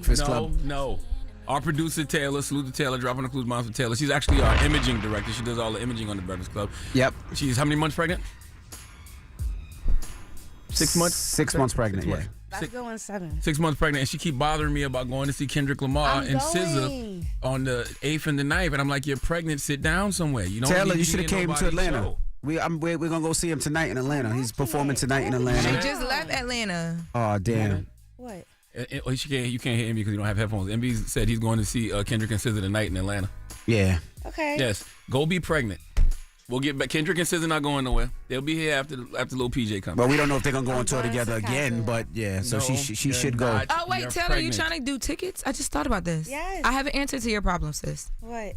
Breakfast Club. No. Our producer Taylor, salute to Taylor, dropping the clues, moms for Taylor. She's actually our imaging director. She does all the imaging on the Breakfast Club. Yep. She's how many months pregnant? 6 months. 6 months pregnant. Yeah. That's going 7. 6 months pregnant, and she keep bothering me about going to see Kendrick Lamar and SZA on the 8th and the 9th, and I'm like, you're pregnant. Sit down somewhere. You don't. Taylor, need you to should have be in came to nobody's Atlanta. show. We're gonna go see him tonight in Atlanta. He's performing tonight in She Atlanta. just left Atlanta. Oh damn. What? You can't hear me because you don't have headphones. MB said he's going to see Kendrick and SZA tonight in Atlanta. Yeah. Okay. Yes, go be pregnant. We'll get back. Kendrick and SZA not going nowhere. They'll be here after Lil PJ comes. Well, we don't know if they're gonna go on tour together again, but yeah. So she should go. Oh wait, Taylor, you trying to do tickets? I just thought about this. Yes. I have an answer to your problem, sis. What?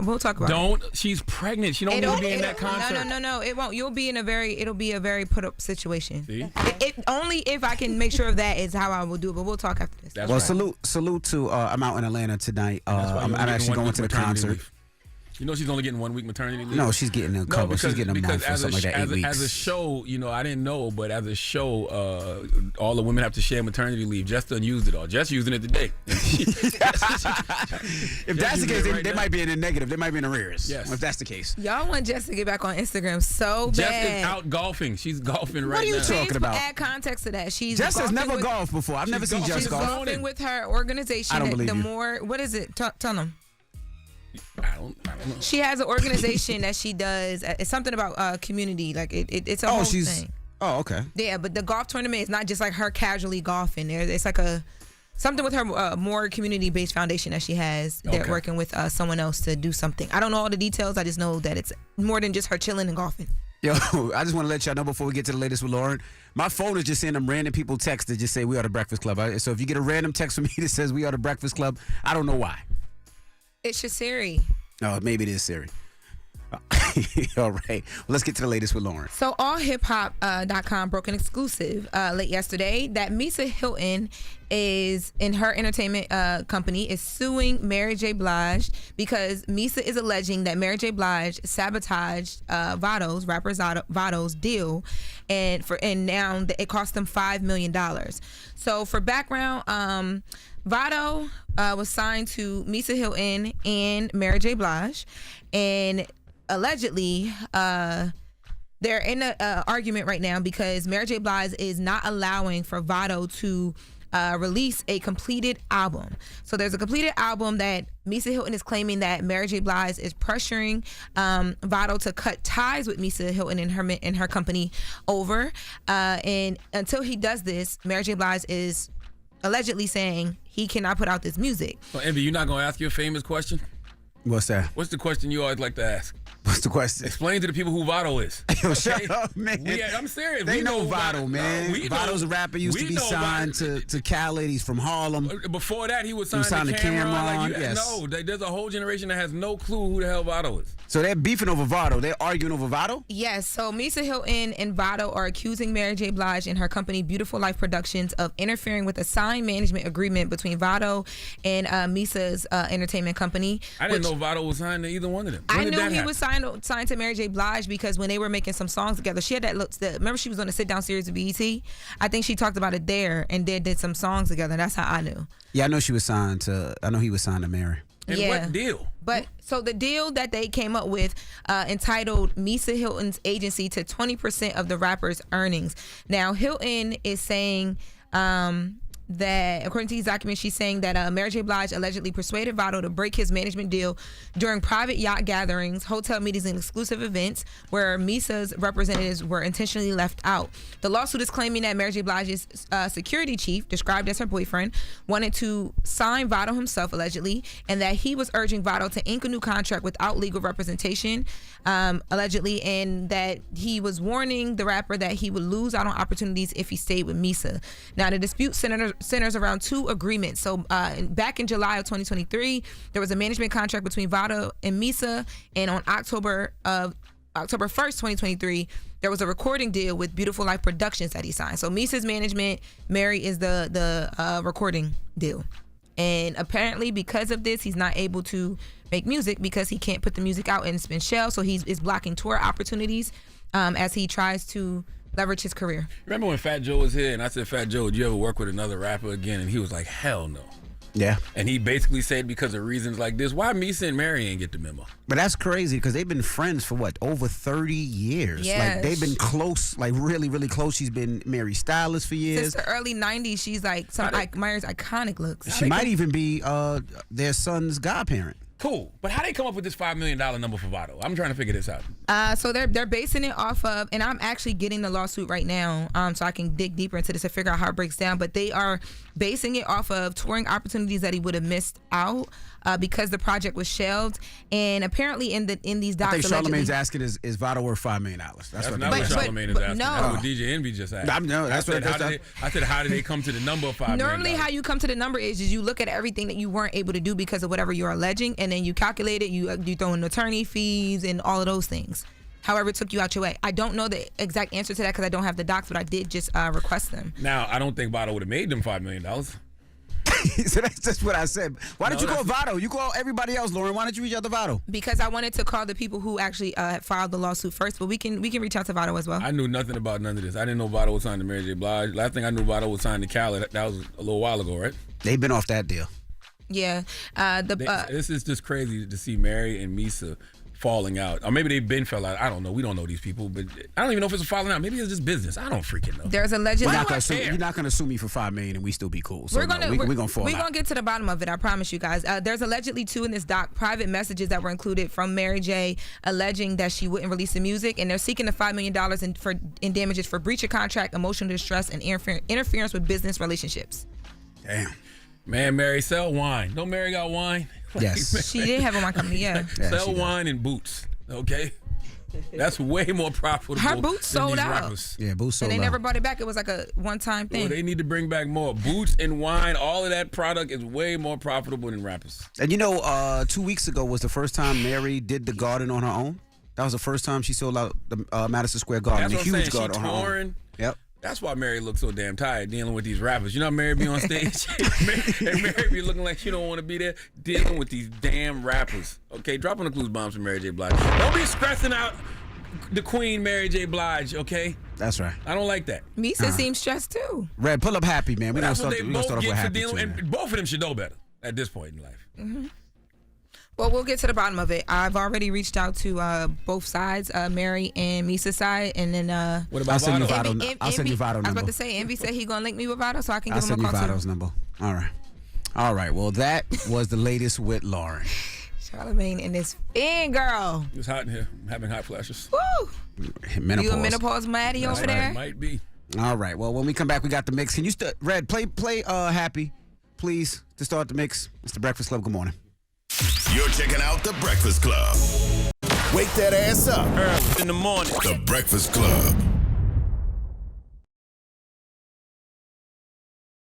We'll talk about it. Don't. She's pregnant. She don't need to be in that concert. No. It won't. You'll be in it'll be a very put up situation. See? Only if I can make sure of that is how I will do it. But we'll talk after this. That's Well, right. salute to I'm out in Atlanta tonight. I'm actually going to the concert. Leave. You know she's only getting 1 week maternity leave? No, she's getting a couple. She's getting a month or something like that, 8 weeks. As a show, I didn't know, but as a show, all the women have to share maternity leave. Jess done used it all. Jess using it today. If that's the case, they might be in the negative. They might be in arrears. Yes. If that's the case. Y'all want Jess to get back on Instagram so bad. Jess is out golfing. She's golfing right now. What are you talking about? Add context to that. Jess has never golfed before. I've never seen Jess She's golf. golfing with her organization. I don't believe you. What is it? Tell them. I don't know. She has an organization that she does. It's something about community. Like it's a whole thing. Oh, okay. Yeah, but the golf tournament is not just like her casually golfing. It's like something with her more community-based foundation that she has. They're working with someone else to do something. I don't know all the details. I just know that it's more than just her chilling and golfing. Yo, I just want to let y'all know before we get to the latest with Lauren, my phone is just sending them random people texts that just say we are the Breakfast Club. So if you get a random text from me that says we are the Breakfast Club, I don't know why. It's your Siri. Oh, maybe it is Siri. All right. Well, let's get to the latest with Lauren. So allhiphop.com broke an exclusive late yesterday that Misa Hylton is in her entertainment company is suing Mary J. Blige because Misa is alleging that Mary J. Blige sabotaged rapper Vado's deal, and now it cost them $5 million. So for background, Vado was signed to Misa Hylton and Mary J. Blige, and allegedly they're in an argument right now because Mary J. Blige is not allowing for Vado to release a completed album. So there's a completed album that Misa Hylton is claiming that Mary J. Blige is pressuring Vado to cut ties with Misa Hylton and her company over. And until he does this, Mary J. Blige is allegedly saying he cannot put out this music. So, Envy, you're not going to ask your famous question? What's that? What's the question you always like to ask? What's the question? Explain to the people who Vado is. Yo, shut up, man. I'm serious. They know Vado, man. Vado's a rapper, used to be signed to Khaled. He's from Harlem. Before that, he was signed to Cameron. Yes. No, there's a whole generation that has no clue who the hell Vado is. So they're beefing over Vado. They're arguing over Vado? Yes. So Misa Hylton and Vado are accusing Mary J. Blige and her company Beautiful Life Productions of interfering with a signed management agreement between Vado and Misa's entertainment company. I didn't know Vado was signed to either one of them. I knew he was signed to Mary J. Blige because when they were making some songs together, she had that look. Remember, she was on the sit down series of BET. I think she talked about it there, and they did some songs together. That's how I knew. Yeah, I know she was signed to. I know he was signed to Mary. And what deal? But so the deal that they came up with entitled Misa Hylton's agency to 20% of the rapper's earnings. Now Hylton is saying that according to these documents, she's saying that Mary J. Blige allegedly persuaded Vado to break his management deal during private yacht gatherings, hotel meetings, and exclusive events where Misa's representatives were intentionally left out. The lawsuit is claiming that Mary J. Blige's security chief, described as her boyfriend, wanted to sign Vado himself, allegedly, and that he was urging Vado to ink a new contract without legal representation, allegedly, and that he was warning the rapper that he would lose out on opportunities if he stayed with Misa. Now, the dispute centers around two agreements. So back in July of 2023, there was a management contract between Vado and Misa, and on October 1st, 2023, there was a recording deal with Beautiful Life Productions that he signed. So Misa's management, Mary is the recording deal. And apparently because of this, he's not able to make music because he can't put the music out and it's been shelved. So he's blocking tour opportunities as he tries to leverage his career. Remember when Fat Joe was here and I said, Fat Joe, would you ever work with another rapper again? And he was like, hell no. Yeah. And he basically said because of reasons like this, why Misa and Mary ain't get the memo? But that's crazy because they've been friends for what, over 30 years. Yes. Like they've been close, like really, really close. She's been Mary's stylist for years. Since the early 90s, she's like Mary's iconic looks. She might even be their son's godparent. Cool. But how they come up with this $5 million number for Vado? I'm trying to figure this out. So they're basing it off of, and I'm actually getting the lawsuit right now, so I can dig deeper into this to figure out how it breaks down. But they are basing it off of touring opportunities that he would have missed out because the project was shelved. And apparently in these docs, I think Charlamagne's asking is Vado worth $5 million? That's not what Charlamagne is asking. No. That's what DJ Envy just asked. I said, how did they come to the number of $5 million? Normally, how you come to the number is you look at everything that you weren't able to do because of whatever you're alleging, and then you calculate it. You throw in attorney fees and all of those things. However, it took you out your way. I don't know the exact answer to that because I don't have the docs, but I did just request them. Now, I don't think Vado would have made them $5 million. So that's just what I said. Why did you call Vado? You call everybody else, Lauren. Why didn't you reach out to Vado? Because I wanted to call the people who actually filed the lawsuit first, but we can reach out to Vado as well. I knew nothing about none of this. I didn't know Vado was signed to Mary J. Blige. Last thing I knew, Vado was signed to Khaled. That was a little while ago, right? They've been off that deal. Yeah. This is just crazy to see Mary and Misa falling out. Or maybe they've been fell out. I don't know. We don't know these people, but I don't even know if it's a falling out. Maybe it's just business. I don't freaking know. There's allegedly You're not gonna sue me for $5 million and we still be cool. So we're gonna fall out. We're gonna get to the bottom of it. I promise you guys. There's allegedly too in this doc private messages that were included from Mary J. alleging that she wouldn't release the music, and they're seeking the $5 million in damages for breach of contract, emotional distress, and interference with business relationships. Damn. Man, Mary, sell wine. Don't Mary got wine? Yes. She did have a wine company, yeah. Sell wine and boots, okay? That's way more profitable. Her boots than sold these out. rappers. Yeah, boots sold out. And they never brought it back. It was like a one-time thing. Well, they need to bring back more. Boots and wine, all of that product is way more profitable than rappers. And 2 weeks ago was the first time Mary did the garden on her own. That was the first time she sold out the Madison Square Garden, That's the what I'm huge saying. garden She on her touring. own. Yep. That's why Mary looks so damn tired dealing with these rappers. You know how Mary be on stage? and Mary be looking like she don't want to be there dealing with these damn rappers. Okay, drop on the clues bombs for Mary J. Blige. Don't be stressing out the queen, Mary J. Blige, okay? That's right. I don't like that. Misa seems stressed too. Red, pull up Happy, man. We're going to start off with Happy too, and both of them should know better at this point in life. Mm-hmm. Well, we'll get to the bottom of it. I've already reached out to both sides, Mary and Misa's side, and then what about Vado? I'll send you Vado number. I was about to say, Envy said he gonna link me with Vado, so I can I'll give him a send call you Vado's number. All right. Well, that was the latest with Lauren. Charlamagne and this fangirl. It's hot in here. I'm having hot flashes. Woo! Menopause. You a menopause Maddie over there? Might be. All right. Well, when we come back, we got the mix. Can you Red play Happy, please, to start the mix? It's the Breakfast Club. Good morning. You're checking out The Breakfast Club. Wake that ass up. Early in the morning. The Breakfast Club.